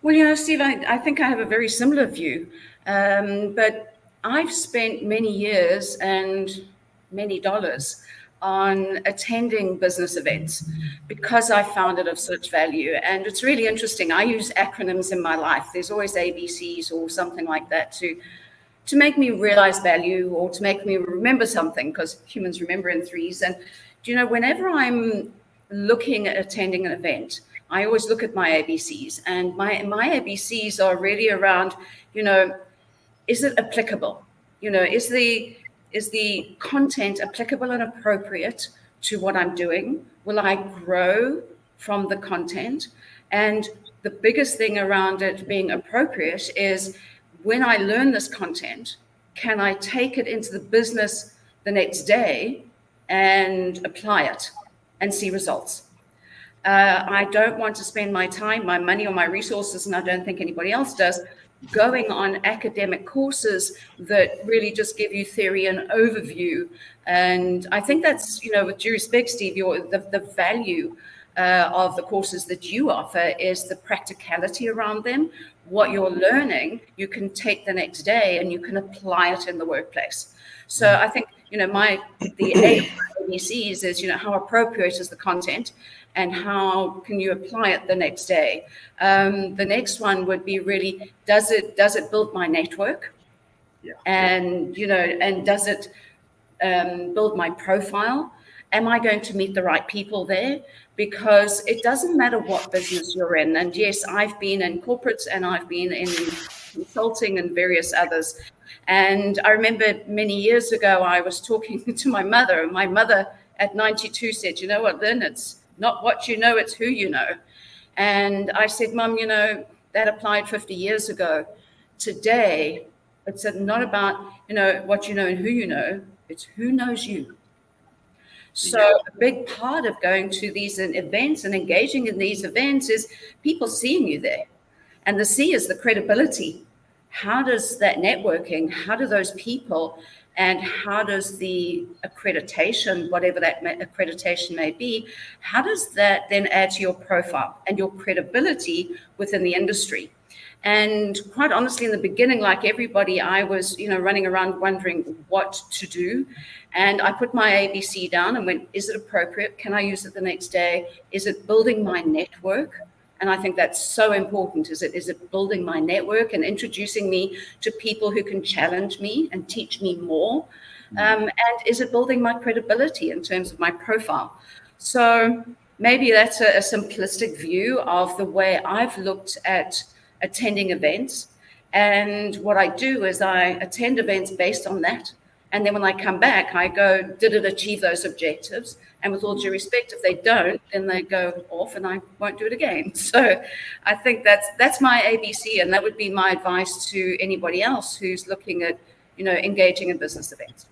Well, Steve, I think I have a very similar view, but I've spent many years and many dollars on attending business events because I found it of such value. And it's really interesting. I use acronyms in my life. There's always ABCs or something like that to make me realize value or to make me remember something, because humans remember in threes. And whenever I'm looking at attending an event, I always look at my ABCs, and my ABCs are really around, is it applicable? Is the content applicable and appropriate to what I'm doing? Will I grow from the content? And the biggest thing around it being appropriate is, when I learn this content, can I take it into the business the next day and apply it and see results? I don't want to spend my time, my money, or my resources, and I don't think anybody else does, going on academic courses that really just give you theory and overview. And I think that's, with due respect, Steve, the value of the courses that you offer is the practicality around them. What you're learning, you can take the next day and you can apply it in the workplace. So I think, the ABCs is, how appropriate is the content and how can you apply it the next day? The next one would be really, does it build my network? Yeah. And, and does it build my profile? Am I going to meet the right people there? Because it doesn't matter what business you're in. And yes, I've been in corporates and I've been in consulting and various others. And I remember many years ago, I was talking to my mother, and my mother at 92 said, you know what, Lynn, it's not what you know, it's who you know. And I said, Mum, that applied 50 years ago. Today, it's not about, what you know and who you know, it's who knows you. So a big part of going to these events and engaging in these events is people seeing you there. And the C is the credibility. How does that networking, how do those people, and how does the accreditation, whatever that accreditation may be, how does that then add to your profile and your credibility within the industry? And quite honestly, in the beginning, like everybody, I was, running around wondering what to do. And I put my ABC down and went, is it appropriate? Can I use it the next day? Is it building my network? And I think that's so important. Is it building my network and introducing me to people who can challenge me and teach me more? And is it building my credibility in terms of my profile? So maybe that's a simplistic view of the way I've looked at attending events. And what I do is I attend events based on that. And then when I come back, I go, did it achieve those objectives? And with all due respect, if they don't, then they go off and I won't do it again. So I think that's my ABC, and that would be my advice to anybody else who's looking at, engaging in business events.